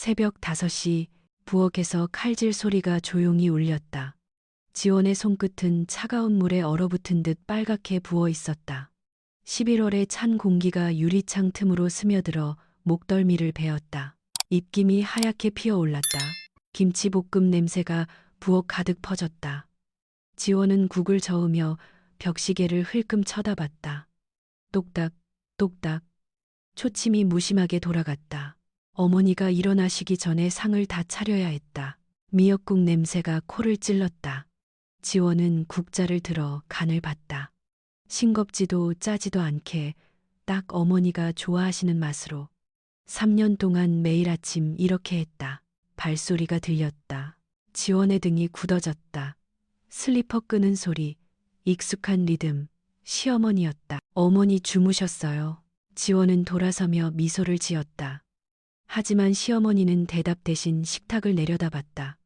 새벽 5시 부엌에서 칼질 소리가 조용히 울렸다. 지원의 손끝은 차가운 물에 얼어붙은 듯 빨갛게 부어 있었다. 11월의 찬 공기가 유리창 틈으로 스며들어 목덜미를 베었다. 입김이 하얗게 피어올랐다. 김치볶음 냄새가 부엌 가득 퍼졌다. 지원은 국을 저으며 벽시계를 흘끔 쳐다봤다. 똑딱, 똑딱. 초침이 무심하게 돌아갔다. 어머니가 일어나시기 전에 상을 다 차려야 했다. 미역국 냄새가 코를 찔렀다. 지원은 국자를 들어 간을 봤다. 싱겁지도 짜지도 않게 딱 어머니가 좋아하시는 맛으로. 3년 동안 매일 아침 이렇게 했다. 발소리가 들렸다. 지원의 등이 굳어졌다. 슬리퍼 끄는 소리, 익숙한 리듬, 시어머니였다. 어머니 주무셨어요. 지원은 돌아서며 미소를 지었다. 하지만 시어머니는 대답 대신 식탁을 내려다봤다.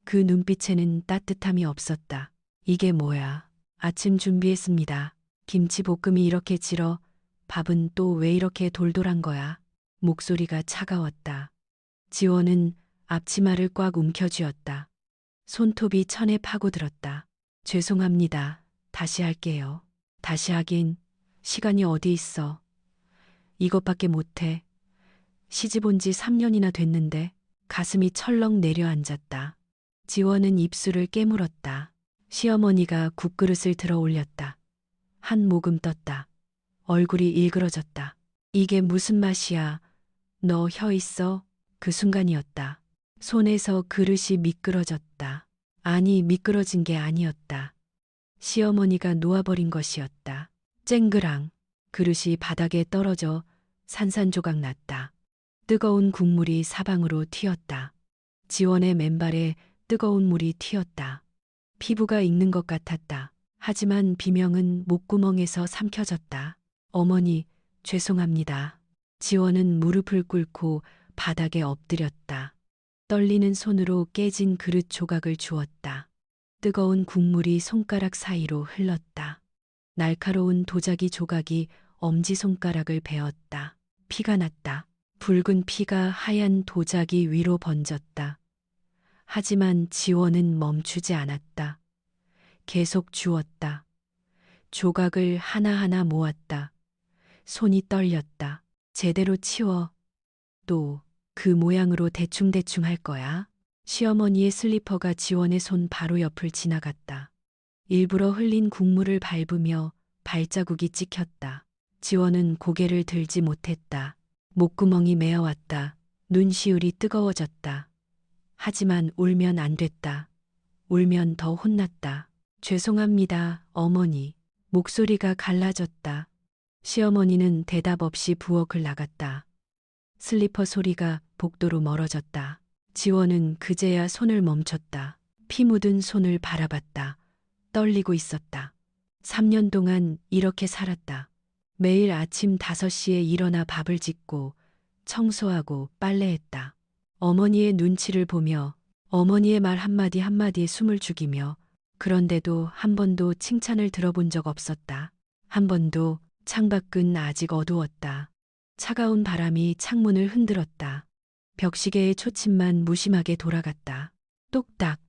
그 눈빛에는 따뜻함이 없었다. 이게 뭐야? 아침 준비했습니다. 김치볶음이 이렇게 질어 밥은 또 왜 이렇게 돌돌한 거야? 목소리가 차가웠다. 지원은 앞치마를 꽉 움켜쥐었다. 손톱이 천에 파고들었다. 죄송합니다. 다시 할게요. 다시 하긴 시간이 어디 있어. 이것밖에 못해. 시집 온 지 3년이나 됐는데 가슴이 철렁 내려앉았다. 지원은 입술을 깨물었다. 시어머니가 국그릇을 들어 올렸다. 한 모금 떴다. 얼굴이 일그러졌다. 이게 무슨 맛이야? 너 혀 있어? 그 순간이었다. 손에서 그릇이 미끄러졌다. 아니, 미끄러진 게 아니었다. 시어머니가 놓아버린 것이었다. 쨍그랑 그릇이 바닥에 떨어져 산산조각 났다. 뜨거운 국물이 사방으로 튀었다. 지원의 맨발에 뜨거운 물이 튀었다. 피부가 익는 것 같았다. 하지만 비명은 목구멍에서 삼켜졌다. 어머니, 죄송합니다. 지원은 무릎을 꿇고 바닥에 엎드렸다. 떨리는 손으로 깨진 그릇 조각을 주었다. 뜨거운 국물이 손가락 사이로 흘렀다. 날카로운 도자기 조각이 엄지손가락을 베었다. 피가 났다. 붉은 피가 하얀 도자기 위로 번졌다. 하지만 지원은 멈추지 않았다. 계속 주웠다. 조각을 하나하나 모았다. 손이 떨렸다. 제대로 치워. 또 그 모양으로 대충대충 할 거야? 시어머니의 슬리퍼가 지원의 손 바로 옆을 지나갔다. 일부러 흘린 국물을 밟으며 발자국이 찍혔다. 지원은 고개를 들지 못했다. 목구멍이 메어왔다. 눈시울이 뜨거워졌다. 하지만 울면 안 됐다. 울면 더 혼났다. 죄송합니다, 어머니. 목소리가 갈라졌다. 시어머니는 대답 없이 부엌을 나갔다. 슬리퍼 소리가 복도로 멀어졌다. 지원은 그제야 손을 멈췄다. 피 묻은 손을 바라봤다. 떨리고 있었다. 3년 동안 이렇게 살았다. 매일 아침 5시에 일어나 밥을 짓고 청소하고 빨래했다. 어머니의 눈치를 보며 어머니의 말 한마디 한마디에 숨을 죽이며 그런데도 한 번도 칭찬을 들어본 적 없었다. 한 번도. 창밖은 아직 어두웠다. 차가운 바람이 창문을 흔들었다. 벽시계의 초침만 무심하게 돌아갔다. 똑딱,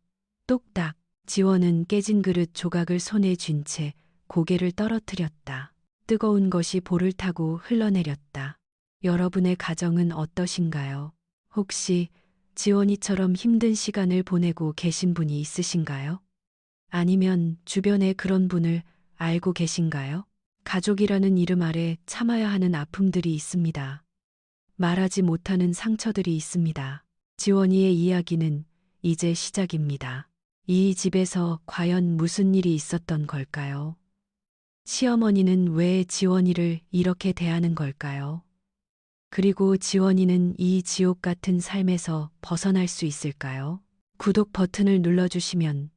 똑딱. 지원은 깨진 그릇 조각을 손에 쥔 채 고개를 떨어뜨렸다. 뜨거운 것이 볼을 타고 흘러내렸다. 여러분의 가정은 어떠신가요? 혹시 지원이처럼 힘든 시간을 보내고 계신 분이 있으신가요? 아니면 주변에 그런 분을 알고 계신가요? 가족이라는 이름 아래 참아야 하는 아픔들이 있습니다. 말하지 못하는 상처들이 있습니다. 지원이의 이야기는 이제 시작입니다. 이 집에서 과연 무슨 일이 있었던 걸까요? 시어머니는 왜 지원이를 이렇게 대하는 걸까요? 그리고 지원이는 이 지옥 같은 삶에서 벗어날 수 있을까요? 구독 버튼을 눌러주시면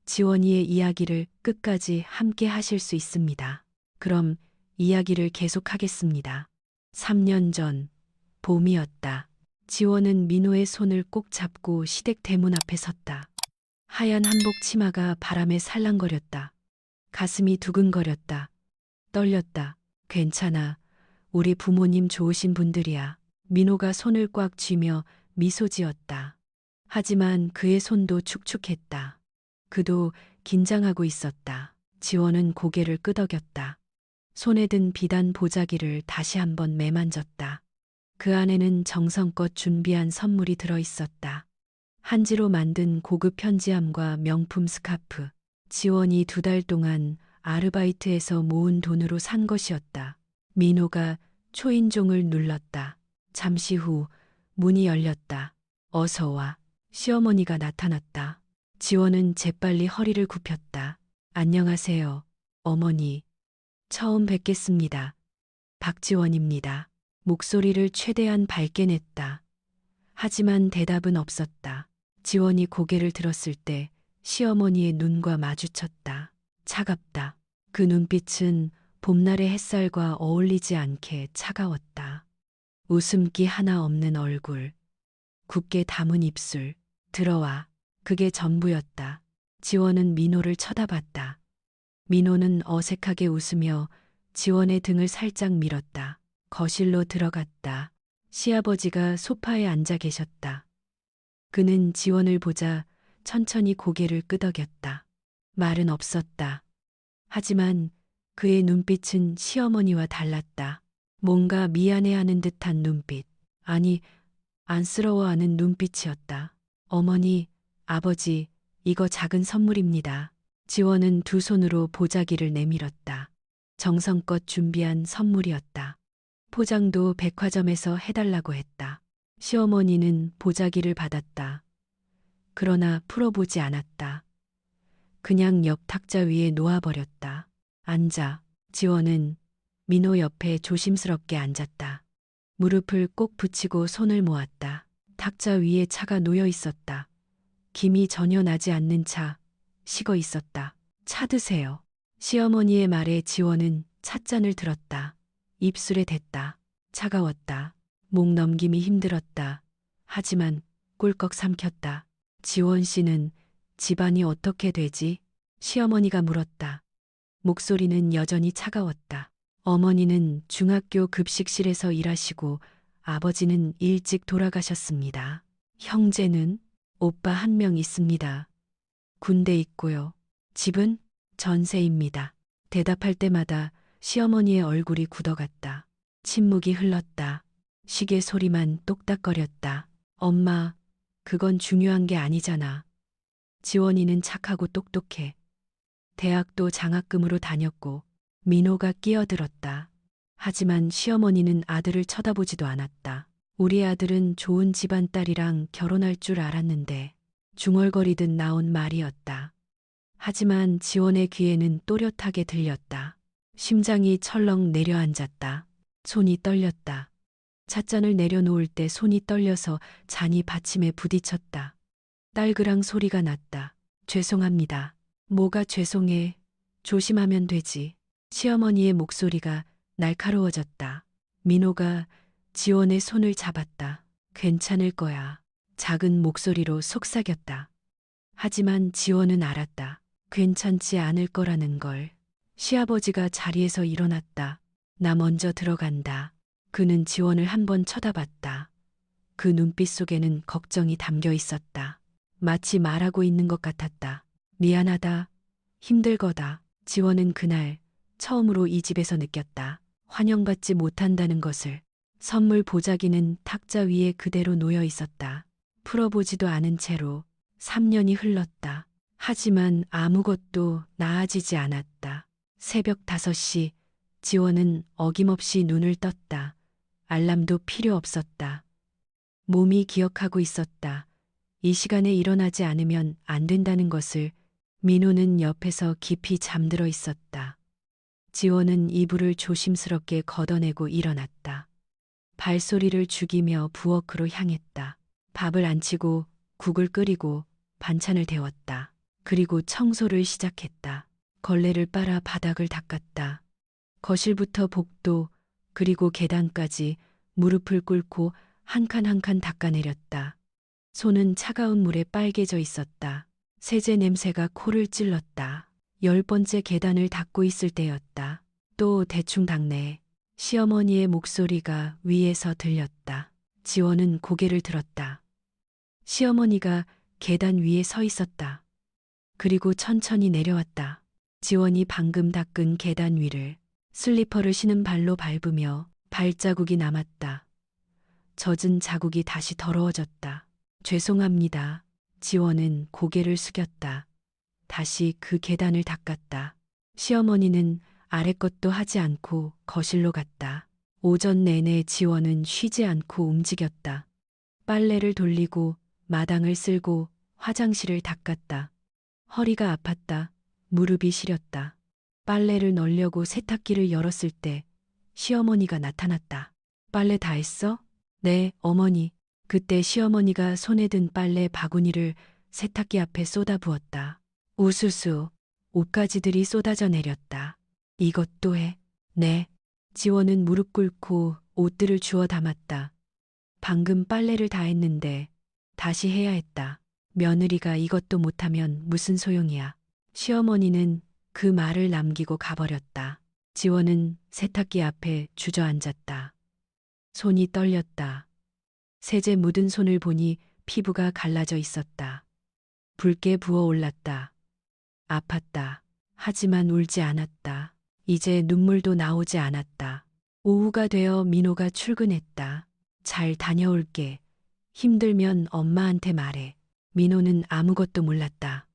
지원이의 이야기를 끝까지 함께 하실 수 있습니다. 그럼 이야기를 계속하겠습니다. 3년 전 봄이었다. 지원은 민호의 손을 꼭 잡고 시댁 대문 앞에 섰다. 하얀 한복 치마가 바람에 살랑거렸다. 가슴이 두근거렸다. 떨렸다. 괜찮아. 우리 부모님 좋으신 분들이야. 민호가 손을 꽉 쥐며 미소 지었다. 하지만 그의 손도 축축했다. 그도 긴장하고 있었다. 지원은 고개를 끄덕였다. 손에 든 비단 보자기를 다시 한번 매만졌다. 그 안에는 정성껏 준비한 선물이 들어 있었다. 한지로 만든 고급 편지함과 명품 스카프. 지원이 2달 동안 아르바이트에서 모은 돈으로 산 것이었다. 민호가 초인종을 눌렀다. 잠시 후 문이 열렸다. 어서 와. 시어머니가 나타났다. 지원은 재빨리 허리를 굽혔다. 안녕하세요, 어머니. 처음 뵙겠습니다. 박지원입니다. 목소리를 최대한 밝게 냈다. 하지만 대답은 없었다. 지원이 고개를 들었을 때 시어머니의 눈과 마주쳤다. 차갑다. 그 눈빛은 봄날의 햇살과 어울리지 않게 차가웠다. 웃음기 하나 없는 얼굴, 굳게 담은 입술, 들어와. 그게 전부였다. 지원은 민호를 쳐다봤다. 민호는 어색하게 웃으며 지원의 등을 살짝 밀었다. 거실로 들어갔다. 시아버지가 소파에 앉아 계셨다. 그는 지원을 보자 천천히 고개를 끄덕였다. 말은 없었다. 하지만 그의 눈빛은 시어머니와 달랐다. 뭔가 미안해하는 듯한 눈빛, 아니 안쓰러워하는 눈빛이었다. 어머니, 아버지, 이거 작은 선물입니다. 지원은 2 손으로 보자기를 내밀었다. 정성껏 준비한 선물이었다. 포장도 백화점에서 해달라고 했다. 시어머니는 보자기를 받았다. 그러나 풀어보지 않았다. 그냥 옆 탁자 위에 놓아버렸다. 앉아. 지원은 민호 옆에 조심스럽게 앉았다. 무릎을 꼭 붙이고 손을 모았다. 탁자 위에 차가 놓여 있었다. 김이 전혀 나지 않는 차, 식어 있었다. 차 드세요. 시어머니의 말에 지원은 찻잔을 들었다. 입술에 댔다. 차가웠다. 목 넘김이 힘들었다. 하지만 꿀꺽 삼켰다. 지원 씨는 집안이 어떻게 되지? 시어머니가 물었다. 목소리는 여전히 차가웠다. 어머니는 중학교 급식실에서 일하시고 아버지는 일찍 돌아가셨습니다. 형제는? 오빠 1명 있습니다. 군대 있고요. 집은? 전세입니다. 대답할 때마다 시어머니의 얼굴이 굳어갔다. 침묵이 흘렀다. 시계 소리만 똑딱거렸다. 엄마, 그건 중요한 게 아니잖아. 지원이는 착하고 똑똑해. 대학도 장학금으로 다녔고. 민호가 끼어들었다. 하지만 시어머니는 아들을 쳐다보지도 않았다. 우리 아들은 좋은 집안 딸이랑 결혼할 줄 알았는데 중얼거리듯 나온 말이었다. 하지만 지원의 귀에는 또렷하게 들렸다. 심장이 철렁 내려앉았다. 손이 떨렸다. 찻잔을 내려놓을 때 손이 떨려서 잔이 받침에 부딪혔다. 딸그랑 소리가 났다. 죄송합니다. 뭐가 죄송해. 조심하면 되지. 시어머니의 목소리가 날카로워졌다. 민호가 지원의 손을 잡았다. 괜찮을 거야. 작은 목소리로 속삭였다. 하지만 지원은 알았다. 괜찮지 않을 거라는 걸. 시아버지가 자리에서 일어났다. 나 먼저 들어간다. 그는 지원을 한번 쳐다봤다. 그 눈빛 속에는 걱정이 담겨 있었다. 마치 말하고 있는 것 같았다. 미안하다. 힘들거다. 지원은 그날 처음으로 이 집에서 느꼈다. 환영받지 못한다는 것을. 선물 보자기는 탁자 위에 그대로 놓여 있었다. 풀어보지도 않은 채로 3년이 흘렀다. 하지만 아무것도 나아지지 않았다. 새벽 5시 지원은 어김없이 눈을 떴다. 알람도 필요 없었다. 몸이 기억하고 있었다. 이 시간에 일어나지 않으면 안 된다는 것을. 민호는 옆에서 깊이 잠들어 있었다. 지원은 이불을 조심스럽게 걷어내고 일어났다. 발소리를 죽이며 부엌으로 향했다. 밥을 안 치고 국을 끓이고 반찬을 데웠다. 그리고 청소를 시작했다. 걸레를 빨아 바닥을 닦았다. 거실부터 복도 그리고 계단까지 무릎을 꿇고 한 칸 한 칸 닦아내렸다. 손은 차가운 물에 빨개져 있었다. 세제 냄새가 코를 찔렀다. 10번째 계단을 닦고 있을 때였다. 또 대충 닦네. 시어머니의 목소리가 위에서 들렸다. 지원은 고개를 들었다. 시어머니가 계단 위에 서 있었다. 그리고 천천히 내려왔다. 지원이 방금 닦은 계단 위를 슬리퍼를 신은 발로 밟으며 발자국이 남았다. 젖은 자국이 다시 더러워졌다. 죄송합니다. 지원은 고개를 숙였다. 다시 그 계단을 닦았다. 시어머니는 아래 것도 하지 않고 거실로 갔다. 오전 내내 지원은 쉬지 않고 움직였다. 빨래를 돌리고 마당을 쓸고 화장실을 닦았다. 허리가 아팠다. 무릎이 시렸다. 빨래를 널려고 세탁기를 열었을 때 시어머니가 나타났다. 빨래 다 했어? 네, 어머니. 그때 시어머니가 손에 든 빨래 바구니를 세탁기 앞에 쏟아부었다. 우수수, 옷가지들이 쏟아져 내렸다. 이것도 해? 네. 지원은 무릎 꿇고 옷들을 주워 담았다. 방금 빨래를 다 했는데 다시 해야 했다. 며느리가 이것도 못하면 무슨 소용이야. 시어머니는 그 말을 남기고 가버렸다. 지원은 세탁기 앞에 주저앉았다. 손이 떨렸다. 세제 묻은 손을 보니 피부가 갈라져 있었다. 붉게 부어올랐다. 아팠다. 하지만 울지 않았다. 이제 눈물도 나오지 않았다. 오후가 되어 민호가 출근했다. 잘 다녀올게. 힘들면 엄마한테 말해. 민호는 아무것도 몰랐다.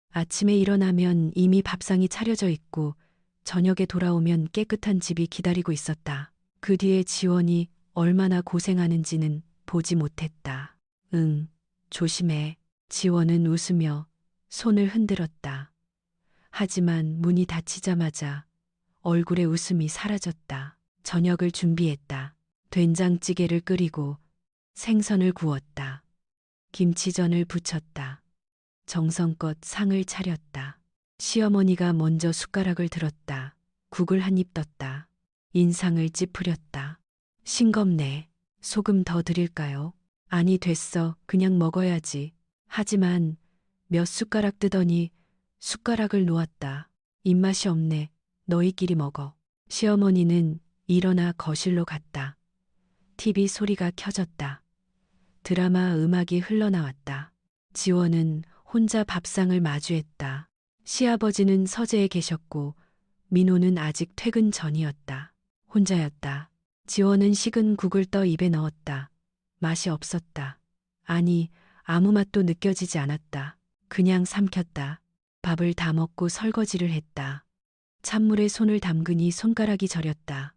아침에 일어나면 이미 밥상이 차려져 있고 저녁에 돌아오면 깨끗한 집이 기다리고 있었다. 그 뒤에 지원이 얼마나 고생하는지는 보지 못했다. 응, 조심해. 지원은 웃으며 손을 흔들었다. 하지만 문이 닫히자마자 얼굴에 웃음이 사라졌다. 저녁을 준비했다. 된장찌개를 끓이고 생선을 구웠다. 김치전을 부쳤다. 정성껏 상을 차렸다. 시어머니가 먼저 숟가락을 들었다. 국을 한 입 떴다. 인상을 찌푸렸다. 싱겁네. 소금 더 드릴까요? 아니 됐어. 그냥 먹어야지. 하지만 몇 숟가락 뜨더니 숟가락을 놓았다. 입맛이 없네. 너희끼리 먹어. 시어머니는 일어나 거실로 갔다. TV 소리가 켜졌다. 드라마 음악이 흘러나왔다. 지원은 혼자 밥상을 마주했다. 시아버지는 서재에 계셨고 민호는 아직 퇴근 전이었다. 혼자였다. 지원은 식은 국을 떠 입에 넣었다. 맛이 없었다. 아니, 아무 맛도 느껴지지 않았다. 그냥 삼켰다. 밥을 다 먹고 설거지를 했다. 찬물에 손을 담그니 손가락이 저렸다.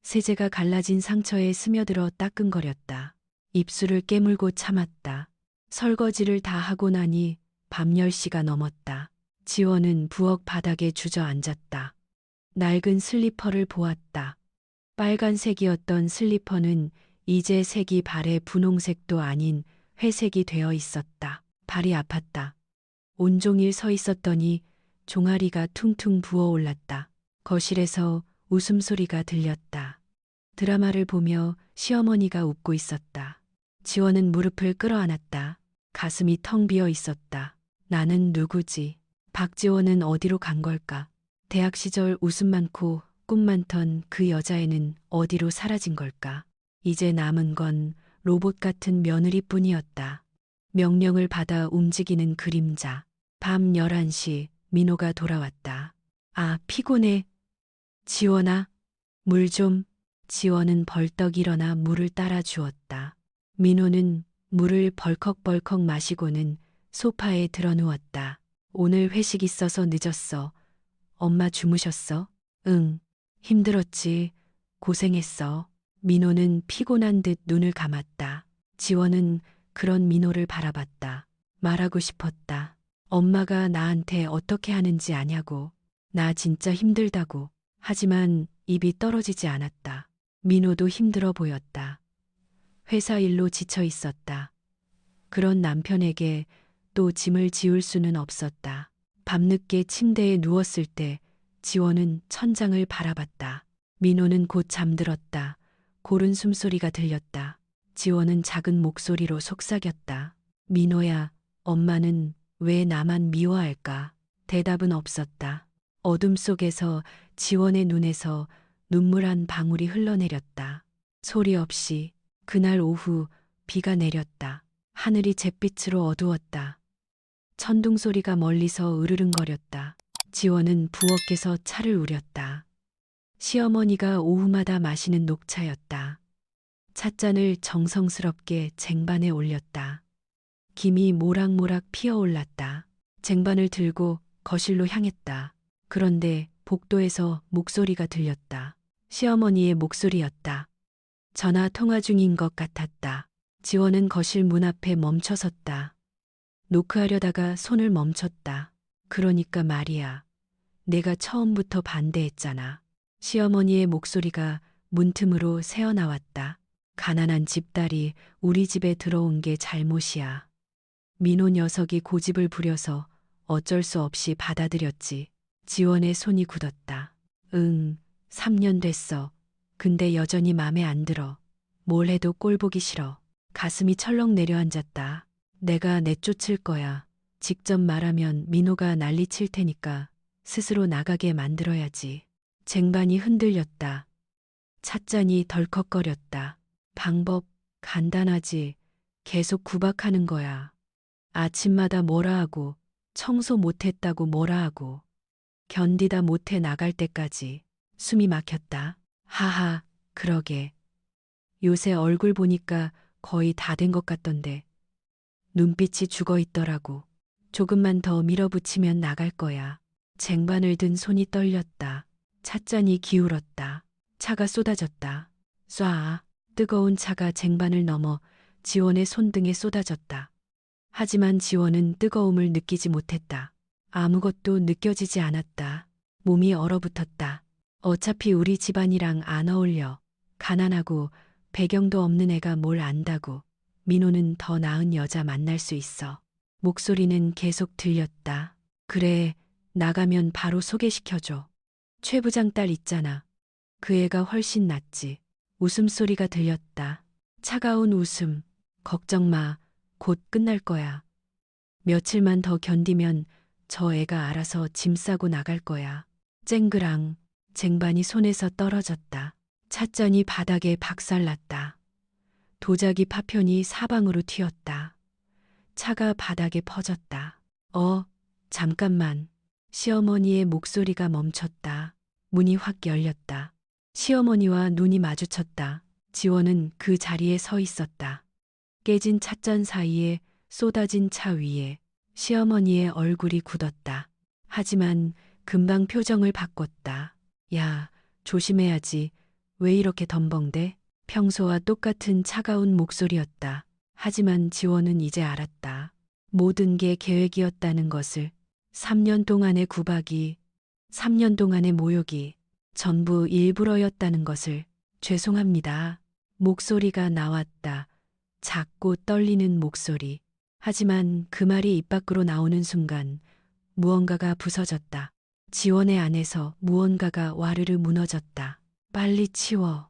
세제가 갈라진 상처에 스며들어 따끔거렸다. 입술을 깨물고 참았다. 설거지를 다 하고 나니 밤 10시가 넘었다. 지원은 부엌 바닥에 주저앉았다. 낡은 슬리퍼를 보았다. 빨간색이었던 슬리퍼는 이제 색이 발의 분홍색도 아닌 회색이 되어 있었다. 발이 아팠다. 온종일 서 있었더니 종아리가 퉁퉁 부어올랐다. 거실에서 웃음소리가 들렸다. 드라마를 보며 시어머니가 웃고 있었다. 지원은 무릎을 끌어안았다. 가슴이 텅 비어 있었다. 나는 누구지? 박지원은 어디로 간 걸까? 대학 시절 웃음 많고 꿈 많던 그 여자애는 어디로 사라진 걸까? 이제 남은 건 로봇 같은 며느리뿐이었다. 명령을 받아 움직이는 그림자. 밤 11시 민호가 돌아왔다. 아, 피곤해. 지원아, 물 좀. 지원은 벌떡 일어나 물을 따라 주었다. 민호는 물을 벌컥벌컥 마시고는 소파에 드러누웠다. 오늘 회식 있어서 늦었어. 엄마 주무셨어? 응. 힘들었지. 고생했어. 민호는 피곤한 듯 눈을 감았다. 지원은 그런 민호를 바라봤다. 말하고 싶었다. 엄마가 나한테 어떻게 하는지 아냐고. 나 진짜 힘들다고. 하지만 입이 떨어지지 않았다. 민호도 힘들어 보였다. 회사 일로 지쳐 있었다. 그런 남편에게 또 짐을 지울 수는 없었다. 밤늦게 침대에 누웠을 때 지원은 천장을 바라봤다. 민호는 곧 잠들었다. 고른 숨소리가 들렸다. 지원은 작은 목소리로 속삭였다. 민호야, 엄마는 왜 나만 미워할까? 대답은 없었다. 어둠 속에서 지원의 눈에서 눈물 한 방울이 흘러내렸다. 소리 없이 그날 오후 비가 내렸다. 하늘이 잿빛으로 어두웠다. 천둥 소리가 멀리서 으르릉거렸다. 지원은 부엌에서 차를 우렸다. 시어머니가 오후마다 마시는 녹차였다. 찻잔을 정성스럽게 쟁반에 올렸다. 김이 모락모락 피어올랐다. 쟁반을 들고 거실로 향했다. 그런데 복도에서 목소리가 들렸다. 시어머니의 목소리였다. 전화 통화 중인 것 같았다. 지원은 거실 문 앞에 멈춰섰다. 노크하려다가 손을 멈췄다. 그러니까 말이야. 내가 처음부터 반대했잖아. 시어머니의 목소리가 문틈으로 새어나왔다. 가난한 집딸이 우리 집에 들어온 게 잘못이야. 민호 녀석이 고집을 부려서 어쩔 수 없이 받아들였지. 지원의 손이 굳었다. 3년 됐어. 근데 여전히 맘에 안 들어. 뭘 해도 꼴 보기 싫어. 가슴이 철렁 내려앉았다. 내가 내쫓을 거야. 직접 말하면 민호가 난리칠 테니까 스스로 나가게 만들어야지. 쟁반이 흔들렸다. 찻잔이 덜컥거렸다. 방법 간단하지. 계속 구박하는 거야. 아침마다 뭐라 하고 청소 못했다고 뭐라 하고 견디다 못해 나갈 때까지. 숨이 막혔다. 하하, 그러게. 요새 얼굴 보니까 거의 다 된 것 같던데. 눈빛이 죽어 있더라고. 조금만 더 밀어붙이면 나갈 거야. 쟁반을 든 손이 떨렸다. 찻잔이 기울었다. 차가 쏟아졌다. 쏴. 뜨거운 차가 쟁반을 넘어 지원의 손등에 쏟아졌다. 하지만 지원은 뜨거움을 느끼지 못했다. 아무것도 느껴지지 않았다. 몸이 얼어붙었다. 어차피 우리 집안이랑 안 어울려. 가난하고 배경도 없는 애가 뭘 안다고. 민호는 더 나은 여자 만날 수 있어. 목소리는 계속 들렸다. 그래, 나가면 바로 소개시켜줘. 최 부장 딸 있잖아. 그 애가 훨씬 낫지. 웃음소리가 들렸다. 차가운 웃음. 걱정 마. 곧 끝날 거야. 며칠만 더 견디면 저 애가 알아서 짐 싸고 나갈 거야. 쨍그랑. 쟁반이 손에서 떨어졌다. 찻잔이 바닥에 박살났다. 도자기 파편이 사방으로 튀었다. 차가 바닥에 퍼졌다. 잠깐만. 시어머니의 목소리가 멈췄다. 문이 확 열렸다. 시어머니와 눈이 마주쳤다. 지원은 그 자리에 서 있었다. 깨진 찻잔 사이에 쏟아진 차 위에 시어머니의 얼굴이 굳었다. 하지만 금방 표정을 바꿨다. 야, 조심해야지. 왜 이렇게 덤벙대? 평소와 똑같은 차가운 목소리였다. 하지만 지원은 이제 알았다. 모든 게 계획이었다는 것을. 3년 동안의 구박이, 3년 동안의 모욕이 전부 일부러였다는 것을. 죄송합니다. 목소리가 나왔다. 작고 떨리는 목소리. 하지만 그 말이 입 밖으로 나오는 순간 무언가가 부서졌다. 지원의 안에서 무언가가 와르르 무너졌다. 빨리 치워.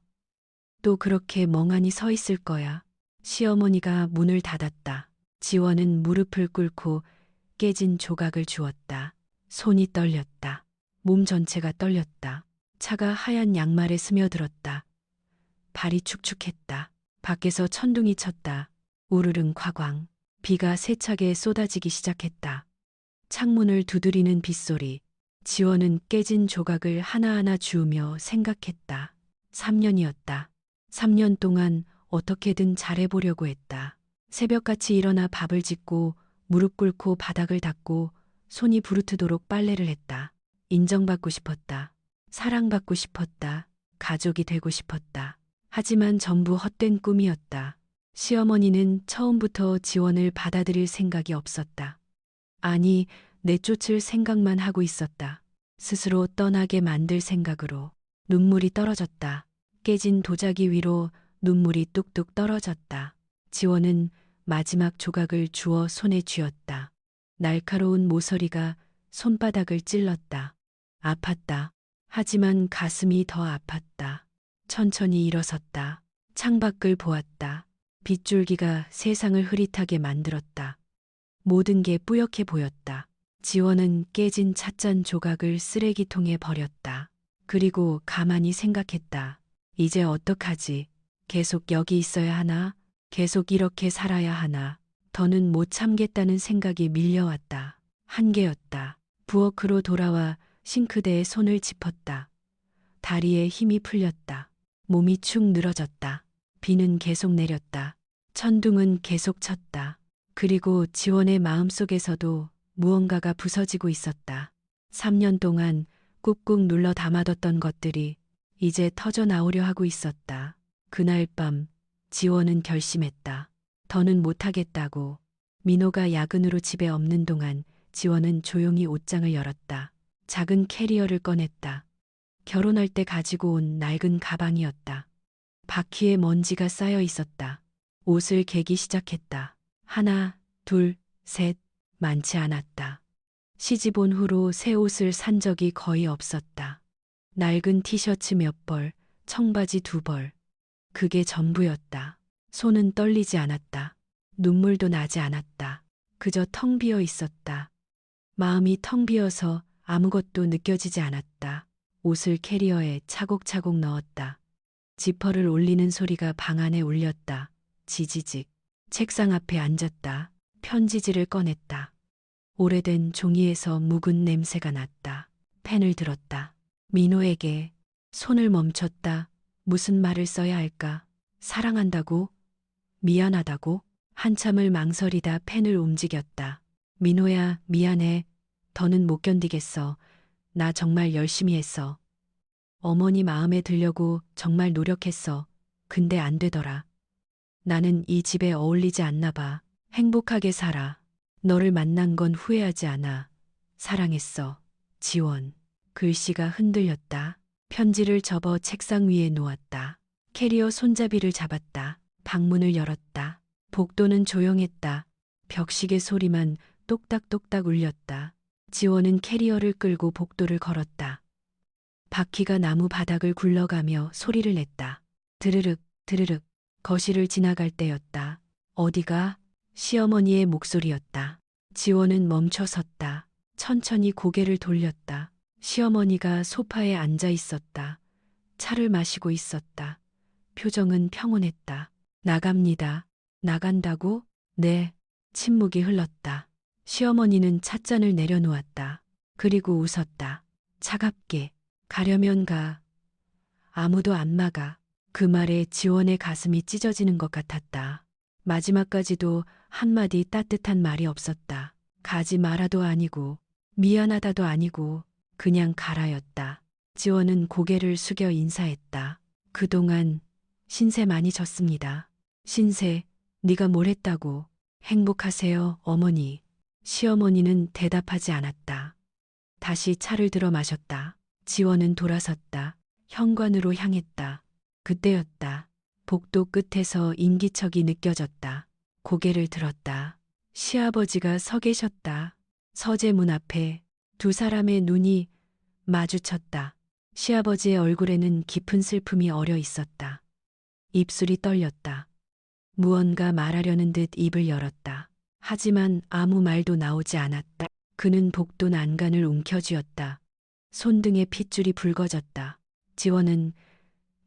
또 그렇게 멍하니 서 있을 거야. 시어머니가 문을 닫았다. 지원은 무릎을 꿇고 깨진 조각을 주었다. 손이 떨렸다. 몸 전체가 떨렸다. 차가 하얀 양말에 스며들었다. 발이 축축했다. 밖에서 천둥이 쳤다. 우르릉 콰광. 비가 세차게 쏟아지기 시작했다. 창문을 두드리는 빗소리. 지원은 깨진 조각을 하나하나 주우며 생각했다. 3년이었다. 3년 동안 어떻게든 잘해보려고 했다. 새벽같이 일어나 밥을 짓고 무릎 꿇고 바닥을 닦고 손이 부르트도록 빨래를 했다. 인정받고 싶었다. 사랑받고 싶었다. 가족이 되고 싶었다. 하지만 전부 헛된 꿈이었다. 시어머니는 처음부터 지원을 받아들일 생각이 없었다. 아니, 내쫓을 생각만 하고 있었다. 스스로 떠나게 만들 생각으로. 눈물이 떨어졌다. 깨진 도자기 위로 눈물이 뚝뚝 떨어졌다. 지원은 마지막 조각을 주워 손에 쥐었다. 날카로운 모서리가 손바닥을 찔렀다. 아팠다. 하지만 가슴이 더 아팠다. 천천히 일어섰다. 창밖을 보았다. 빗줄기가 세상을 흐릿하게 만들었다. 모든 게 뿌옇게 보였다. 지원은 깨진 찻잔 조각을 쓰레기통에 버렸다. 그리고 가만히 생각했다. 이제 어떡하지? 계속 여기 있어야 하나? 계속 이렇게 살아야 하나? 더는 못 참겠다는 생각이 밀려왔다. 한계였다. 부엌으로 돌아와 싱크대에 손을 짚었다. 다리에 힘이 풀렸다. 몸이 축 늘어졌다. 비는 계속 내렸다. 천둥은 계속 쳤다. 그리고 지원의 마음속에서도 무언가가 부서지고 있었다. 3년 동안 꾹꾹 눌러 담아뒀던 것들이 이제 터져 나오려 하고 있었다. 그날 밤 지원은 결심했다. 더는 못하겠다고. 민호가 야근으로 집에 없는 동안 지원은 조용히 옷장을 열었다. 작은 캐리어를 꺼냈다. 결혼할 때 가지고 온 낡은 가방이었다. 바퀴에 먼지가 쌓여 있었다. 옷을 개기 시작했다. 하나, 둘, 셋, 많지 않았다. 시집 온 후로 새 옷을 산 적이 거의 없었다. 낡은 티셔츠 몇 벌, 청바지 2벌. 그게 전부였다. 손은 떨리지 않았다. 눈물도 나지 않았다. 그저 텅 비어 있었다. 마음이 텅 비어서 아무것도 느껴지지 않았다. 옷을 캐리어에 차곡차곡 넣었다. 지퍼를 올리는 소리가 방 안에 울렸다. 지지직. 책상 앞에 앉았다. 편지지를 꺼냈다. 오래된 종이에서 묵은 냄새가 났다. 펜을 들었다. 민호에게. 손을 멈췄다. 무슨 말을 써야 할까? 사랑한다고? 미안하다고? 한참을 망설이다 펜을 움직였다. 민호야, 미안해. 더는 못 견디겠어. 나 정말 열심히 했어. 어머니 마음에 들려고 정말 노력했어. 근데 안 되더라. 나는 이 집에 어울리지 않나 봐. 행복하게 살아. 너를 만난 건 후회하지 않아. 사랑했어. 지원. 글씨가 흔들렸다. 편지를 접어 책상 위에 놓았다. 캐리어 손잡이를 잡았다. 방문을 열었다. 복도는 조용했다. 벽시계 소리만 똑딱똑딱 울렸다. 지원은 캐리어를 끌고 복도를 걸었다. 바퀴가 나무 바닥을 굴러가며 소리를 냈다. 드르륵 드르륵. 거실을 지나갈 때였다. 어디가? 시어머니의 목소리였다. 지원은 멈춰 섰다. 천천히 고개를 돌렸다. 시어머니가 소파에 앉아 있었다. 차를 마시고 있었다. 표정은 평온했다. 나갑니다. 나간다고? 네. 침묵이 흘렀다. 시어머니는 찻잔을 내려놓았다. 그리고 웃었다. 차갑게. 가려면 가. 아무도 안 막아. 그 말에 지원의 가슴이 찢어지는 것 같았다. 마지막까지도 한마디 따뜻한 말이 없었다. 가지 마라도 아니고 미안하다도 아니고 그냥 가라였다. 지원은 고개를 숙여 인사했다. 그동안 신세 많이 졌습니다. 신세, 네가 뭘 했다고. 행복하세요, 어머니. 시어머니는 대답하지 않았다. 다시 차를 들어 마셨다. 지원은 돌아섰다. 현관으로 향했다. 그때였다. 복도 끝에서 인기척이 느껴졌다. 고개를 들었다. 시아버지가 서 계셨다. 서재문 앞에 두 사람의 눈이 마주쳤다. 시아버지의 얼굴에는 깊은 슬픔이 어려 있었다. 입술이 떨렸다. 무언가 말하려는 듯 입을 열었다. 하지만 아무 말도 나오지 않았다. 그는 복도 난간을 움켜쥐었다. 손등에 핏줄이 붉어졌다. 지원은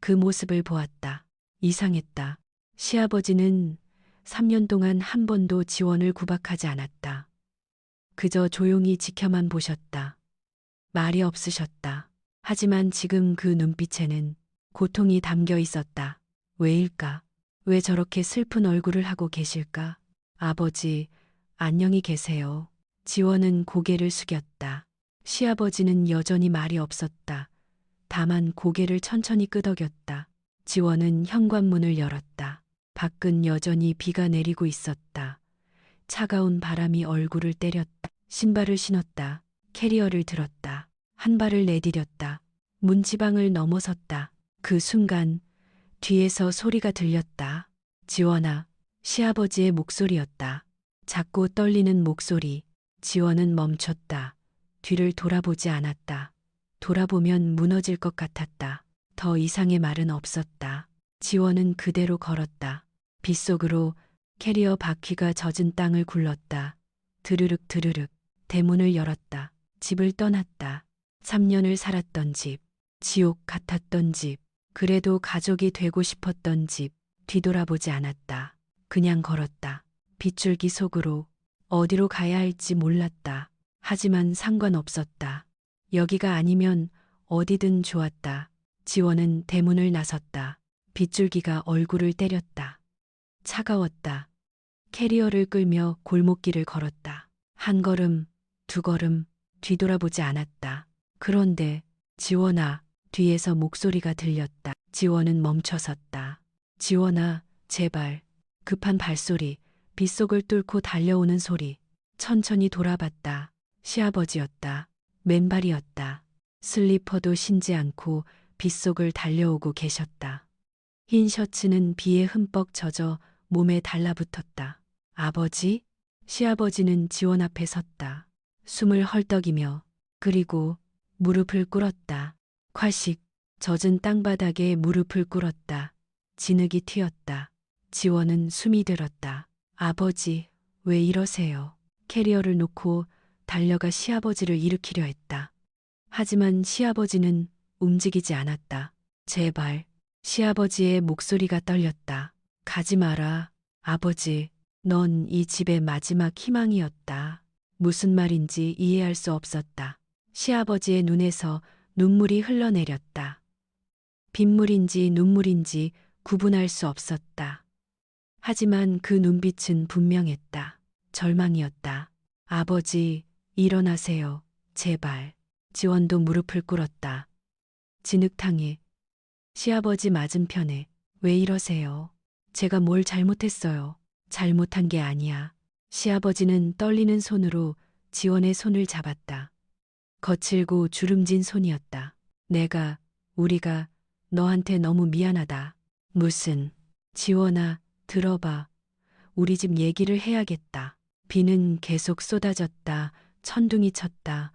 그 모습을 보았다. 이상했다. 시아버지는 3년 동안 한 번도 지원을 구박하지 않았다. 그저 조용히 지켜만 보셨다. 말이 없으셨다. 하지만 지금 그 눈빛에는 고통이 담겨 있었다. 왜일까? 왜 저렇게 슬픈 얼굴을 하고 계실까? 아버지, 안녕히 계세요. 지원은 고개를 숙였다. 시아버지는 여전히 말이 없었다. 다만 고개를 천천히 끄덕였다. 지원은 현관문을 열었다. 밖은 여전히 비가 내리고 있었다. 차가운 바람이 얼굴을 때렸다. 신발을 신었다. 캐리어를 들었다. 한 발을 내디뎠다. 문지방을 넘어섰다. 그 순간 뒤에서 소리가 들렸다. 지원아, 시아버지의 목소리였다. 작고 떨리는 목소리. 지원은 멈췄다. 뒤를 돌아보지 않았다. 돌아보면 무너질 것 같았다. 더 이상의 말은 없었다. 지원은 그대로 걸었다. 빗속으로 캐리어 바퀴가 젖은 땅을 굴렀다. 드르륵 드르륵. 대문을 열었다. 집을 떠났다. 3년을 살았던 집. 지옥 같았던 집. 그래도 가족이 되고 싶었던 집. 뒤돌아보지 않았다. 그냥 걸었다. 빗줄기 속으로 어디로 가야 할지 몰랐다. 하지만 상관없었다. 여기가 아니면 어디든 좋았다. 지원은 대문을 나섰다. 빗줄기가 얼굴을 때렸다. 차가웠다. 캐리어를 끌며 골목길을 걸었다. 한 걸음, 두 걸음, 뒤돌아보지 않았다. 그런데 지원아, 뒤에서 목소리가 들렸다. 지원은 멈춰섰다. 지원아, 제발. 급한 발소리, 빗속을 뚫고 달려오는 소리. 천천히 돌아봤다. 시아버지였다. 맨발이었다. 슬리퍼도 신지 않고 빗속을 달려오고 계셨다. 흰 셔츠는 비에 흠뻑 젖어 몸에 달라붙었다. 아버지? 시아버지는 지원 앞에 섰다. 숨을 헐떡이며 그리고 무릎을 꿇었다. 콸식 젖은 땅바닥에 무릎을 꿇었다. 진흙이 튀었다. 지원은 숨이 들었다. 아버지, 왜 이러세요? 캐리어를 놓고 달려가 시아버지를 일으키려 했다. 하지만 시아버지는 움직이지 않았다. 제발. 시아버지의 목소리가 떨렸다. 가지 마라. 아버지, 넌 이 집의 마지막 희망이었다. 무슨 말인지 이해할 수 없었다. 시아버지의 눈에서 눈물이 흘러내렸다. 빗물인지 눈물인지 구분할 수 없었다. 하지만 그 눈빛은 분명했다. 절망이었다. 아버지, 일어나세요. 제발. 지원도 무릎을 꿇었다. 진흙탕에, 시아버지 맞은편에. 왜 이러세요? 제가 뭘 잘못했어요. 잘못한 게 아니야. 시아버지는 떨리는 손으로 지원의 손을 잡았다. 거칠고 주름진 손이었다. 우리가 너한테 너무 미안하다. 무슨, 지원아, 들어봐. 우리 집 얘기를 해야겠다. 비는 계속 쏟아졌다. 천둥이 쳤다.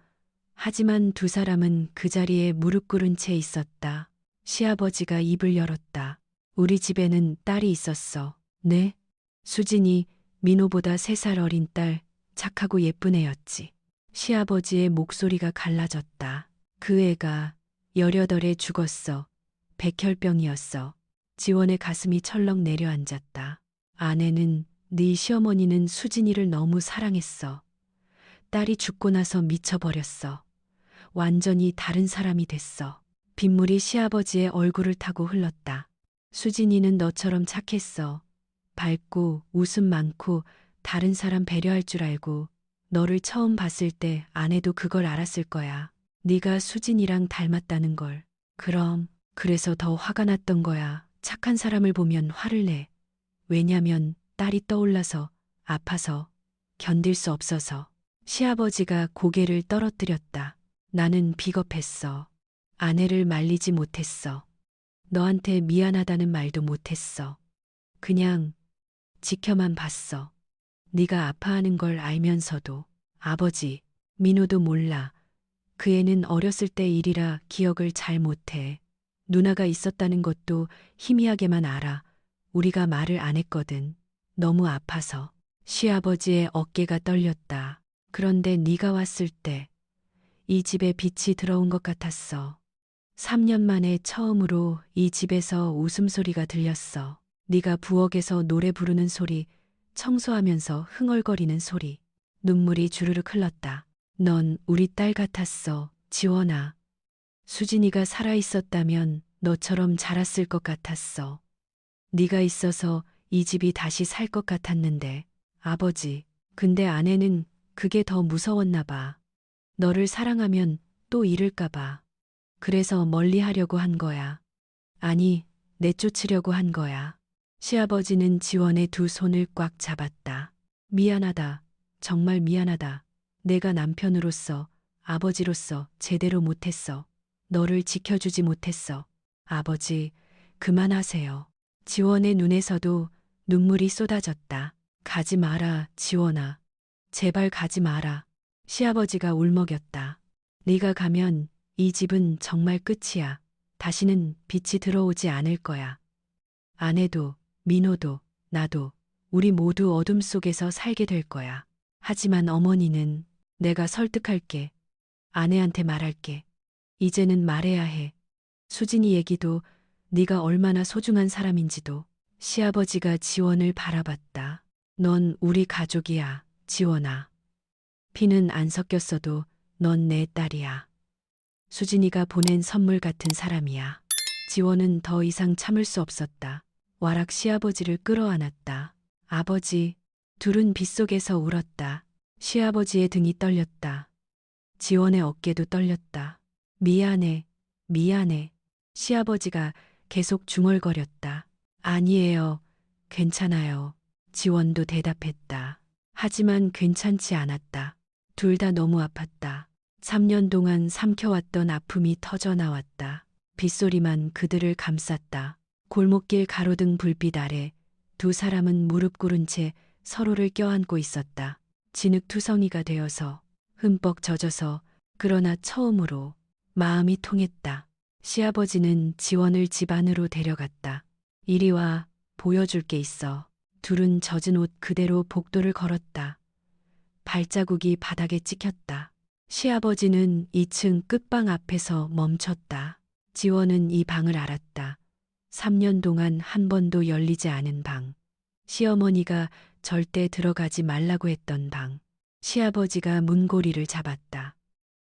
하지만 두 사람은 그 자리에 무릎 꿇은 채 있었다. 시아버지가 입을 열었다. 우리 집에는 딸이 있었어. 네? 수진이 민호보다 3살 어린 딸, 착하고 예쁜 애였지. 시아버지의 목소리가 갈라졌다. 그 애가 18에 죽었어. 백혈병이었어. 지원의 가슴이 철렁 내려앉았다. 아내는, 네 시어머니는 수진이를 너무 사랑했어. 딸이 죽고 나서 미쳐버렸어. 완전히 다른 사람이 됐어. 빗물이 시아버지의 얼굴을 타고 흘렀다. 수진이는 너처럼 착했어. 밝고 웃음 많고 다른 사람 배려할 줄 알고 너를 처음 봤을 때 아내도 그걸 알았을 거야. 네가 수진이랑 닮았다는 걸. 그래서 더 화가 났던 거야. 착한 사람을 보면 화를 내. 왜냐면 딸이 떠올라서 아파서 견딜 수 없어서. 시아버지가 고개를 떨어뜨렸다. 나는 비겁했어. 아내를 말리지 못했어. 너한테 미안하다는 말도 못했어. 그냥 지켜만 봤어. 네가 아파하는 걸 알면서도. 아버지, 민호도 몰라. 그 애는 어렸을 때 일이라 기억을 잘 못해. 누나가 있었다는 것도 희미하게만 알아. 우리가 말을 안 했거든. 너무 아파서. 시아버지의 어깨가 떨렸다. 그런데 네가 왔을 때 이 집에 빛이 들어온 것 같았어. 3년 만에 처음으로 이 집에서 웃음소리가 들렸어. 네가 부엌에서 노래 부르는 소리, 청소하면서 흥얼거리는 소리. 눈물이 주르륵 흘렀다. 넌 우리 딸 같았어, 지원아. 수진이가 살아있었다면 너처럼 자랐을 것 같았어. 네가 있어서 이 집이 다시 살 것 같았는데. 아버지, 근데 아내는 그게 더 무서웠나 봐. 너를 사랑하면 또 잃을까 봐. 그래서 멀리 하려고 한 거야. 아니, 내쫓으려고 한 거야. 시아버지는 지원의 두 손을 꽉 잡았다. 미안하다. 정말 미안하다. 내가 남편으로서, 아버지로서 제대로 못했어. 너를 지켜주지 못했어. 아버지, 그만하세요. 지원의 눈에서도 눈물이 쏟아졌다. 가지 마라, 지원아. 제발 가지 마라. 시아버지가 울먹였다. 네가 가면 이 집은 정말 끝이야. 다시는 빛이 들어오지 않을 거야. 아내도, 민호도, 나도, 우리 모두 어둠 속에서 살게 될 거야. 하지만 어머니는 내가 설득할게. 아내한테 말할게. 이제는 말해야 해. 수진이 얘기도 네가 얼마나 소중한 사람인지도. 시아버지가 지원을 바라봤다. 넌 우리 가족이야, 지원아. 피는 안 섞였어도 넌 내 딸이야. 수진이가 보낸 선물 같은 사람이야. 지원은 더 이상 참을 수 없었다. 와락 시아버지를 끌어안았다. 아버지, 둘은 빗속에서 울었다. 시아버지의 등이 떨렸다. 지원의 어깨도 떨렸다. 미안해, 미안해. 시아버지가 계속 중얼거렸다. 아니에요, 괜찮아요. 지원도 대답했다. 하지만 괜찮지 않았다. 둘 다 너무 아팠다. 3년 동안 삼켜왔던 아픔이 터져 나왔다. 빗소리만 그들을 감쌌다. 골목길 가로등 불빛 아래 두 사람은 무릎 꿇은 채 서로를 껴안고 있었다. 진흙투성이가 되어서 흠뻑 젖어서 그러나 처음으로 마음이 통했다. 시아버지는 지원을 집 안으로 데려갔다. 이리 와, 보여줄 게 있어. 둘은 젖은 옷 그대로 복도를 걸었다. 발자국이 바닥에 찍혔다. 시아버지는 2층 끝방 앞에서 멈췄다. 지원은 이 방을 알았다. 3년 동안 한 번도 열리지 않은 방. 시어머니가 절대 들어가지 말라고 했던 방. 시아버지가 문고리를 잡았다.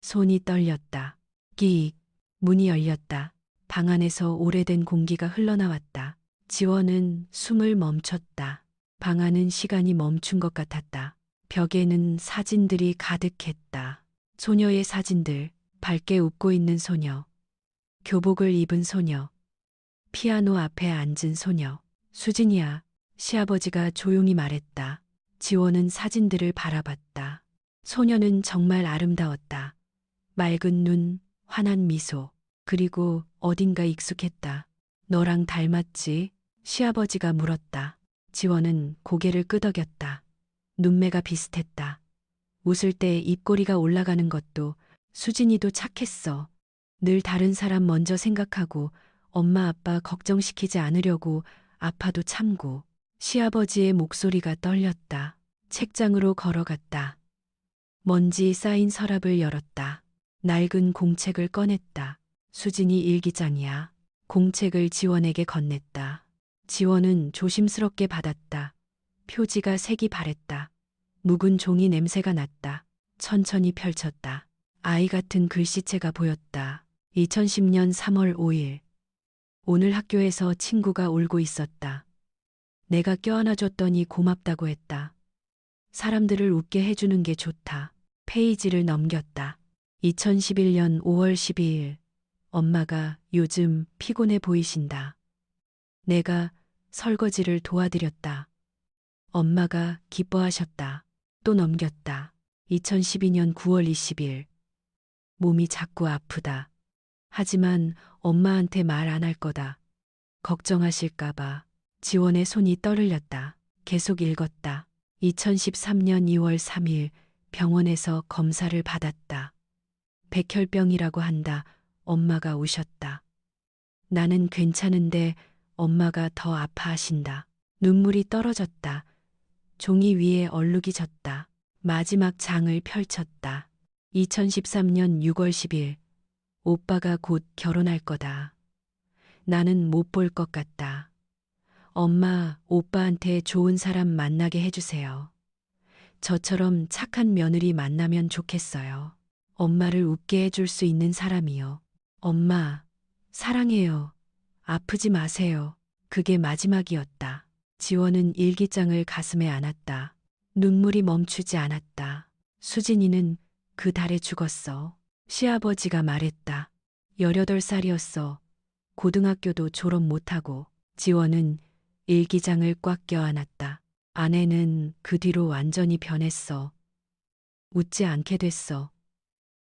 손이 떨렸다. 끼익, 문이 열렸다. 방 안에서 오래된 공기가 흘러나왔다. 지원은 숨을 멈췄다. 방 안은 시간이 멈춘 것 같았다. 벽에는 사진들이 가득했다. 소녀의 사진들, 밝게 웃고 있는 소녀, 교복을 입은 소녀, 피아노 앞에 앉은 소녀. 수진이야, 시아버지가 조용히 말했다. 지원은 사진들을 바라봤다. 소녀는 정말 아름다웠다. 맑은 눈, 환한 미소, 그리고 어딘가 익숙했다. 너랑 닮았지? 시아버지가 물었다. 지원은 고개를 끄덕였다. 눈매가 비슷했다. 웃을 때 입꼬리가 올라가는 것도 수진이도 착했어. 늘 다른 사람 먼저 생각하고 엄마 아빠 걱정시키지 않으려고 아파도 참고. 시아버지의 목소리가 떨렸다. 책장으로 걸어갔다. 먼지 쌓인 서랍을 열었다. 낡은 공책을 꺼냈다. 수진이 일기장이야. 공책을 지원에게 건넸다. 지원은 조심스럽게 받았다. 표지가 색이 바랬다. 묵은 종이 냄새가 났다. 천천히 펼쳤다. 아이 같은 글씨체가 보였다. 2010년 3월 5일. 오늘 학교에서 친구가 울고 있었다. 내가 껴안아줬더니 고맙다고 했다. 사람들을 웃게 해주는 게 좋다. 페이지를 넘겼다. 2011년 5월 12일. 엄마가 요즘 피곤해 보이신다. 내가 설거지를 도와드렸다. 엄마가 기뻐하셨다. 또 넘겼다. 2012년 9월 20일. 몸이 자꾸 아프다. 하지만 엄마한테 말 안 할 거다. 걱정하실까봐. 지원의 손이 떠들렸다. 계속 읽었다. 2013년 2월 3일 병원에서 검사를 받았다. 백혈병이라고 한다. 엄마가 우셨다. 나는 괜찮은데 엄마가 더 아파하신다. 눈물이 떨어졌다. 종이 위에 얼룩이 졌다. 마지막 장을 펼쳤다. 2013년 6월 10일. 오빠가 곧 결혼할 거다. 나는 못 볼 것 같다. 엄마, 오빠한테 좋은 사람 만나게 해주세요. 저처럼 착한 며느리 만나면 좋겠어요. 엄마를 웃게 해줄 수 있는 사람이요. 엄마, 사랑해요. 아프지 마세요. 그게 마지막이었다. 지원은 일기장을 가슴에 안았다. 눈물이 멈추지 않았다. 수진이는 그 달에 죽었어. 시아버지가 말했다. 18살이었어. 고등학교도 졸업 못하고. 지원은 일기장을 꽉 껴안았다. 아내는 그 뒤로 완전히 변했어. 웃지 않게 됐어.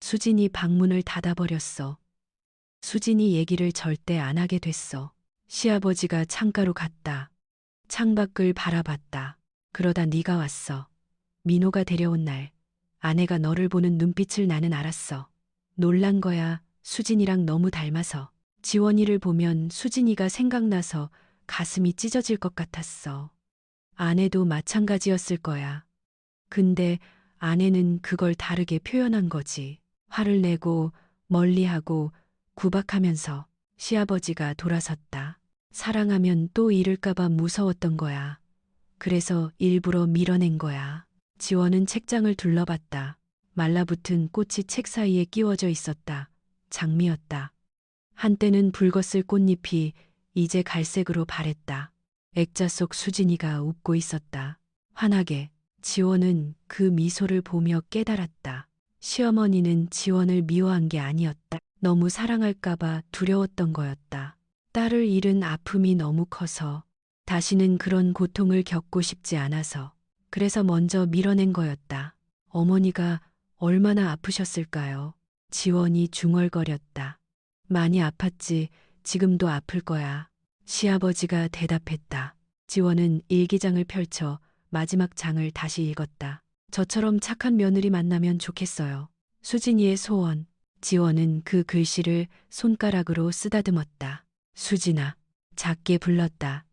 수진이 방문을 닫아버렸어. 수진이 얘기를 절대 안 하게 됐어. 시아버지가 창가로 갔다. 창밖을 바라봤다. 그러다 네가 왔어. 민호가 데려온 날. 아내가 너를 보는 눈빛을 나는 알았어. 놀란 거야. 수진이랑 너무 닮아서. 지원이를 보면 수진이가 생각나서 가슴이 찢어질 것 같았어. 아내도 마찬가지였을 거야. 근데 아내는 그걸 다르게 표현한 거지. 화를 내고 멀리하고 구박하면서. 시아버지가 돌아섰다. 사랑하면 또 잃을까봐 무서웠던 거야. 그래서 일부러 밀어낸 거야. 지원은 책장을 둘러봤다. 말라붙은 꽃이 책 사이에 끼워져 있었다. 장미였다. 한때는 붉었을 꽃잎이 이제 갈색으로 바랬다. 액자 속 수진이가 웃고 있었다. 환하게. 지원은 그 미소를 보며 깨달았다. 시어머니는 지원을 미워한 게 아니었다. 너무 사랑할까봐 두려웠던 거였다. 딸을 잃은 아픔이 너무 커서 다시는 그런 고통을 겪고 싶지 않아서 그래서 먼저 밀어낸 거였다. 어머니가 얼마나 아프셨을까요? 지원이 중얼거렸다. 많이 아팠지. 지금도 아플 거야. 시아버지가 대답했다. 지원은 일기장을 펼쳐 마지막 장을 다시 읽었다. 저처럼 착한 며느리 만나면 좋겠어요. 수진이의 소원. 지원은 그 글씨를 손가락으로 쓰다듬었다. 수진아. 작게 불렀다.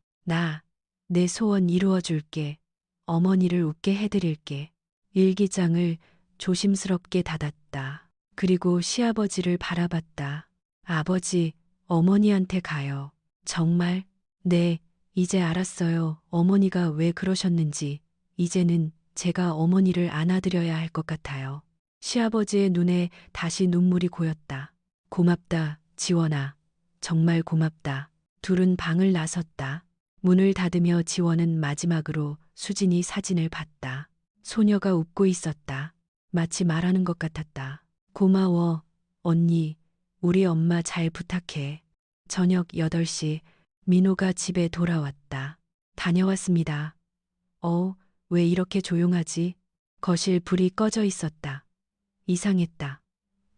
내 소원 이루어줄게. 어머니를 웃게 해드릴게. 일기장을 조심스럽게 닫았다. 그리고 시아버지를 바라봤다. 아버지, 어머니한테 가요. 정말? 네, 이제 알았어요. 어머니가 왜 그러셨는지. 이제는 제가 어머니를 안아드려야 할 것 같아요. 시아버지의 눈에 다시 눈물이 고였다. 고맙다, 지원아. 정말 고맙다. 둘은 방을 나섰다. 문을 닫으며 지원은 마지막으로 수진이 사진을 봤다. 소녀가 웃고 있었다. 마치 말하는 것 같았다. 고마워, 언니. 우리 엄마 잘 부탁해. 저녁 8시 민호가 집에 돌아왔다. 다녀왔습니다. 왜 이렇게 조용하지? 거실 불이 꺼져 있었다. 이상했다.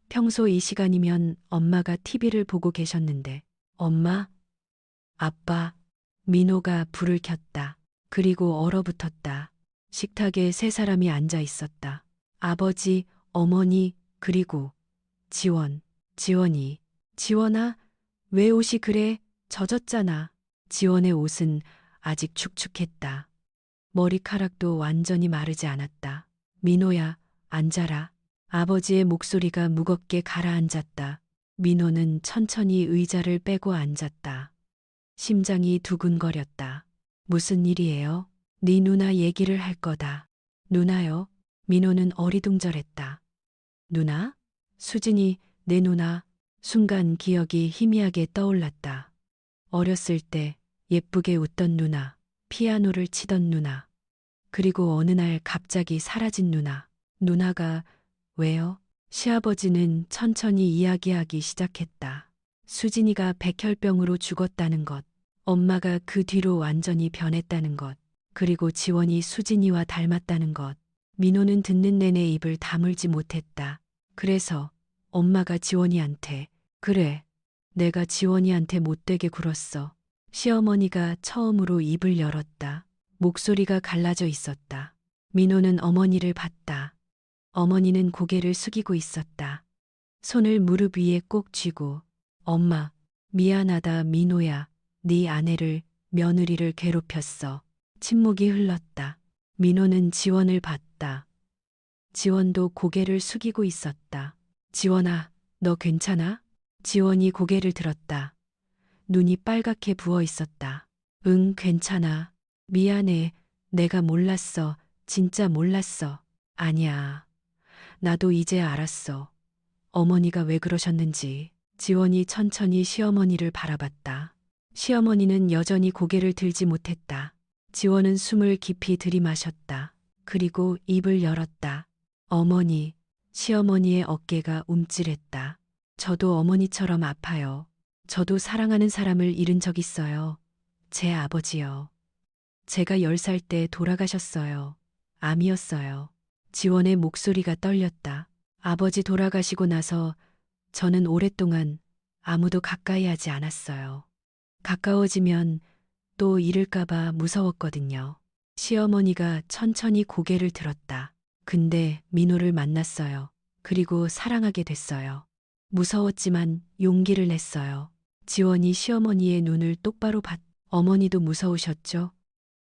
평소 이 시간이면 엄마가 TV를 보고 계셨는데. 엄마? 아빠? 민호가 불을 켰다. 그리고 얼어붙었다. 식탁에 세 사람이 앉아 있었다. 아버지, 어머니, 그리고 지원이. 지원아, 왜 옷이 그래? 젖었잖아. 지원의 옷은 아직 축축했다. 머리카락도 완전히 마르지 않았다. 민호야, 앉아라. 아버지의 목소리가 무겁게 가라앉았다. 민호는 천천히 의자를 빼고 앉았다. 심장이 두근거렸다. 무슨 일이에요? 네 누나 얘기를 할 거다. 누나요? 민호는 어리둥절했다. 누나? 수진이, 내 누나. 순간 기억이 희미하게 떠올랐다. 어렸을 때 예쁘게 웃던 누나, 피아노를 치던 누나, 그리고 어느 날 갑자기 사라진 누나. 누나가 왜요? 시아버지는 천천히 이야기하기 시작했다. 수진이가 백혈병으로 죽었다는 것, 엄마가 그 뒤로 완전히 변했다는 것, 그리고 지원이 수진이와 닮았다는 것. 민호는 듣는 내내 입을 다물지 못했다. 그래서 엄마가 지원이한테, 그래, 내가 지원이한테 못되게 굴었어. 시어머니가 처음으로 입을 열었다. 목소리가 갈라져 있었다. 민호는 어머니를 봤다. 어머니는 고개를 숙이고 있었다. 손을 무릎 위에 꼭 쥐고, 엄마, 미안하다 민호야. 네 아내를, 며느리를 괴롭혔어. 침묵이 흘렀다. 민호는 지원을 봤다. 지원도 고개를 숙이고 있었다. 지원아, 너 괜찮아? 지원이 고개를 들었다. 눈이 빨갛게 부어 있었다. 응, 괜찮아. 미안해. 내가 몰랐어. 진짜 몰랐어. 아니야. 나도 이제 알았어. 어머니가 왜 그러셨는지. 지원이 천천히 시어머니를 바라봤다. 시어머니는 여전히 고개를 들지 못했다. 지원은 숨을 깊이 들이마셨다. 그리고 입을 열었다. 어머니, 시어머니의 어깨가 움찔했다. 저도 어머니처럼 아파요. 저도 사랑하는 사람을 잃은 적 있어요. 제 아버지요. 제가 10살 때 돌아가셨어요. 암이었어요. 지원의 목소리가 떨렸다. 아버지 돌아가시고 나서 저는 오랫동안 아무도 가까이 하지 않았어요. 가까워지면 또 잃을까봐 무서웠거든요. 시어머니가 천천히 고개를 들었다. 근데 민호를 만났어요. 그리고 사랑하게 됐어요. 무서웠지만 용기를 냈어요. 지원이 시어머니의 눈을 똑바로 어머니도 무서우셨죠?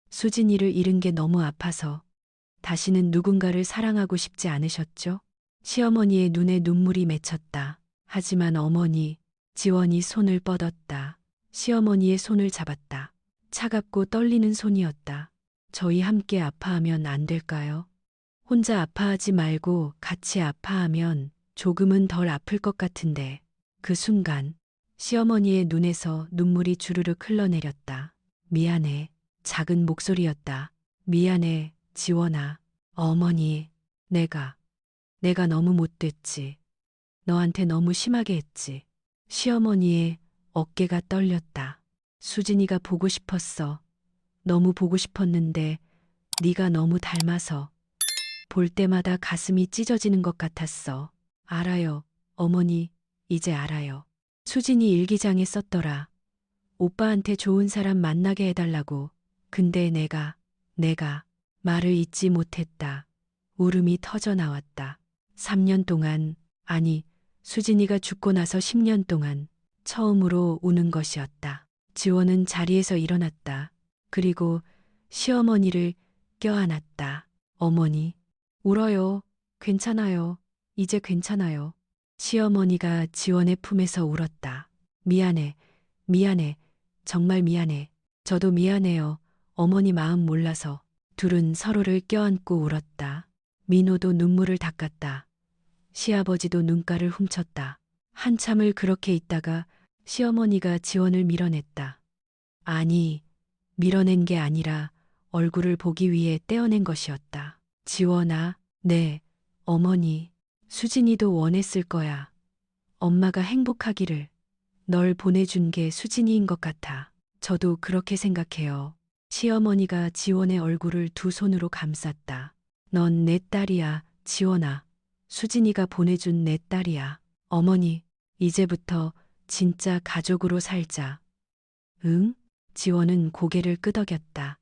수진이를 잃은 게 너무 아파서 다시는 누군가를 사랑하고 싶지 않으셨죠? 시어머니의 눈에 눈물이 맺혔다. 하지만 어머니, 지원이 손을 뻗었다. 시어머니의 손을 잡았다. 차갑고 떨리는 손이었다. 저희 함께 아파하면 안 될까요? 혼자 아파하지 말고 같이 아파하면 조금은 덜 아플 것 같은데. 그 순간 시어머니의 눈에서 눈물이 주르륵 흘러내렸다. 미안해. 작은 목소리였다. 미안해, 지원아. 어머니, 내가 너무 못됐지. 너한테 너무 심하게 했지. 시어머니의 어깨가 떨렸다. 수진이가 보고 싶었어. 너무 보고 싶었는데 네가 너무 닮아서 볼 때마다 가슴이 찢어지는 것 같았어. 알아요, 어머니, 이제 알아요. 수진이 일기장에 썼더라. 오빠한테 좋은 사람 만나게 해달라고. 근데 내가 말을 잇지 못했다. 울음이 터져 나왔다. 3년 동안, 아니, 수진이가 죽고 나서 10년 동안 처음으로 우는 것이었다. 지원은 자리에서 일어났다. 그리고 시어머니를 껴안았다. 어머니, 울어요. 괜찮아요. 이제 괜찮아요. 시어머니가 지원의 품에서 울었다. 미안해, 미안해, 정말 미안해. 저도 미안해요. 어머니 마음 몰라서. 둘은 서로를 껴안고 울었다. 민호도 눈물을 닦았다. 시아버지도 눈가를 훔쳤다. 한참을 그렇게 있다가 시어머니가 지원을 밀어냈다. 아니, 밀어낸 게 아니라 얼굴을 보기 위해 떼어낸 것이었다. 지원아, 네, 어머니, 수진이도 원했을 거야. 엄마가 행복하기를. 널 보내준 게 수진이인 것 같아. 저도 그렇게 생각해요. 시어머니가 지원의 얼굴을 두 손으로 감쌌다. 넌 내 딸이야, 지원아. 수진이가 보내준 내 딸이야. 어머니, 이제부터 진짜 가족으로 살자. 응? 지원은 고개를 끄덕였다.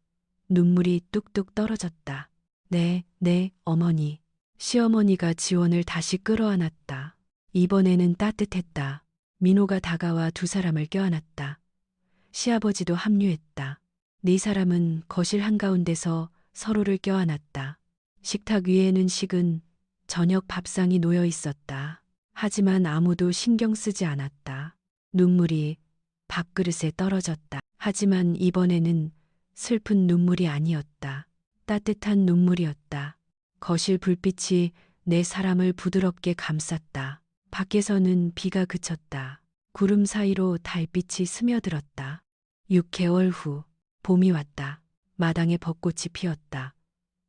눈물이 뚝뚝 떨어졌다. 네, 어머니. 시어머니가 지원을 다시 끌어안았다. 이번에는 따뜻했다. 민호가 다가와 두 사람을 껴안았다. 시아버지도 합류했다. 네 사람은 거실 한가운데서 서로를 껴안았다. 식탁 위에는 식은 저녁 밥상이 놓여 있었다. 하지만 아무도 신경 쓰지 않았다. 눈물이 밥그릇에 떨어졌다. 하지만 이번에는 슬픈 눈물이 아니었다. 따뜻한 눈물이었다. 거실 불빛이 네 사람을 부드럽게 감쌌다. 밖에서는 비가 그쳤다. 구름 사이로 달빛이 스며들었다. 6개월 후 봄이 왔다. 마당에 벚꽃이 피었다.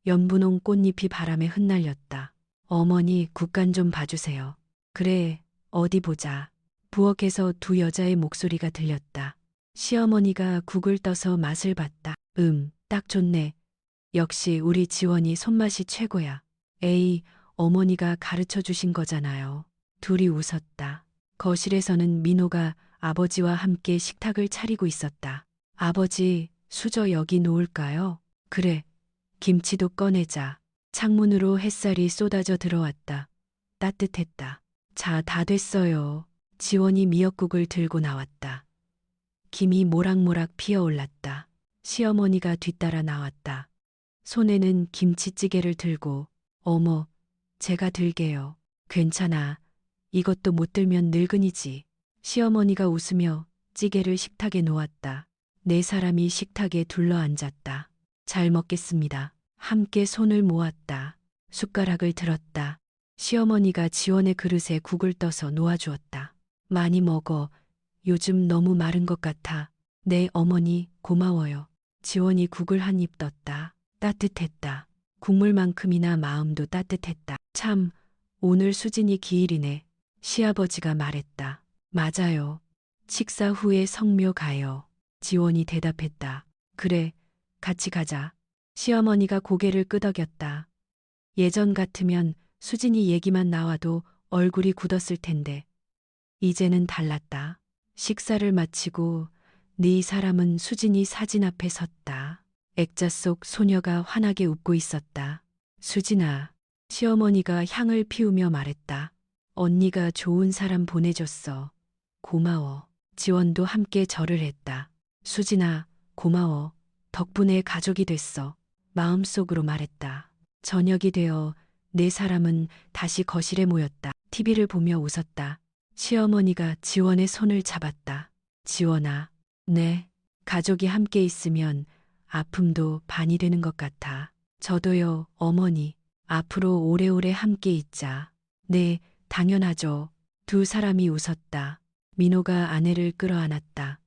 연분홍 꽃잎이 바람에 흩날렸다. 어머니, 국간 좀 봐주세요. 그래, 어디 보자. 부엌에서 두 여자의 목소리가 들렸다. 시어머니가 국을 떠서 맛을 봤다. 딱 좋네. 역시 우리 지원이 손맛이 최고야. 에이, 어머니가 가르쳐 주신 거잖아요. 둘이 웃었다. 거실에서는 민호가 아버지와 함께 식탁을 차리고 있었다. 아버지, 수저 여기 놓을까요? 그래. 김치도 꺼내자. 창문으로 햇살이 쏟아져 들어왔다. 따뜻했다. 자, 다 됐어요. 지원이 미역국을 들고 나왔다. 김이 모락모락 피어올랐다. 시어머니가 뒤따라 나왔다. 손에는 김치찌개를 들고, 어머, 제가 들게요. 괜찮아. 이것도 못 들면 늙은이지. 시어머니가 웃으며 찌개를 식탁에 놓았다. 네 사람이 식탁에 둘러앉았다. 잘 먹겠습니다. 함께 손을 모았다. 숟가락을 들었다. 시어머니가 지원의 그릇에 국을 떠서 놓아주었다. 많이 먹어. 요즘 너무 마른 것 같아. 네, 어머니, 고마워요. 지원이 국을 한 입 떴다. 따뜻했다. 국물만큼이나 마음도 따뜻했다. 참, 오늘 수진이 기일이네. 시아버지가 말했다. 맞아요. 식사 후에 성묘 가요. 지원이 대답했다. 그래, 같이 가자. 시어머니가 고개를 끄덕였다. 예전 같으면 수진이 얘기만 나와도 얼굴이 굳었을 텐데 이제는 달랐다. 식사를 마치고 네 사람은 수진이 사진 앞에 섰다. 액자 속 소녀가 환하게 웃고 있었다. 수진아, 시어머니가 향을 피우며 말했다. 언니가 좋은 사람 보내줬어. 고마워. 지원도 함께 절을 했다. 수진아, 고마워. 덕분에 가족이 됐어. 마음속으로 말했다. 저녁이 되어 네 사람은 다시 거실에 모였다. TV를 보며 웃었다. 시어머니가 지원의 손을 잡았다. 지원아, 네. 가족이 함께 있으면 아픔도 반이 되는 것 같아. 저도요, 어머니. 앞으로 오래오래 함께 있자. 네, 당연하죠. 두 사람이 웃었다. 민호가 아내를 끌어안았다.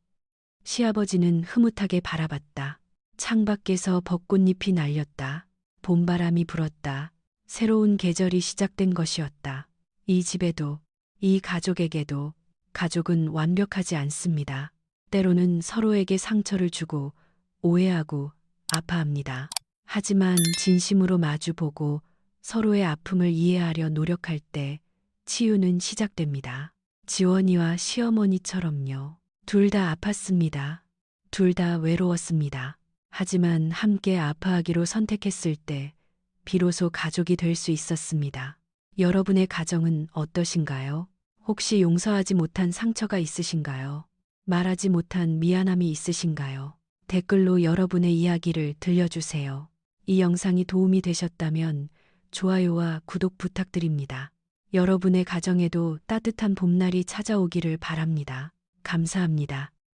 시아버지는 흐뭇하게 바라봤다. 창밖에서 벚꽃잎이 날렸다. 봄바람이 불었다. 새로운 계절이 시작된 것이었다. 이 집에도, 이 가족에게도 가족은 완벽하지 않습니다. 때로는 서로에게 상처를 주고 오해하고 아파합니다. 하지만 진심으로 마주보고 서로의 아픔을 이해하려 노력할 때 치유는 시작됩니다. 지원이와 시어머니처럼요. 둘 다 아팠습니다. 둘 다 외로웠습니다. 하지만 함께 아파하기로 선택했을 때 비로소 가족이 될 수 있었습니다. 여러분의 가정은 어떠신가요? 혹시 용서하지 못한 상처가 있으신가요? 말하지 못한 미안함이 있으신가요? 댓글로 여러분의 이야기를 들려주세요. 이 영상이 도움이 되셨다면 좋아요와 구독 부탁드립니다. 여러분의 가정에도 따뜻한 봄날이 찾아오기를 바랍니다. 감사합니다.